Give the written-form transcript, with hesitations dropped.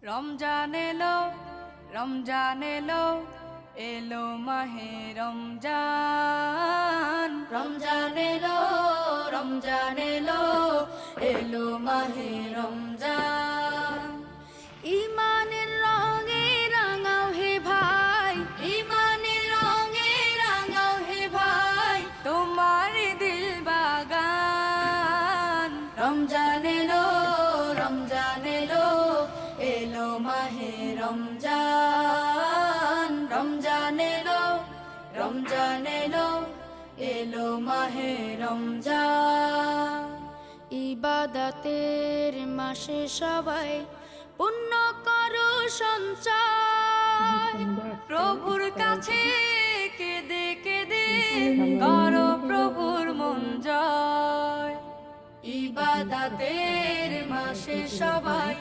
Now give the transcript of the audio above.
রমজান এলো, রমজান এলো, এলো মাহে রমজান। রমজান এলো, রমজান এলো, এলো মাহে রমজান। ইমানের রঙে রাঙাও হে ভাই, ইমানের রঙে রাঙাও হে ভাই, তোমার দিল বাগান। রমজান এলো, রমজান এলো, এলো মাহে রমজান। রমজান এলো, রমজান এলো, এলো মাহে রমজান। ইবাদতের মাসে সবাই পুণ্য করো সঞ্চয়, প্রভুর কাছে কেঁদে কেঁদে করো প্রভুর মন জয়। ইবাদতের মাসে সবাই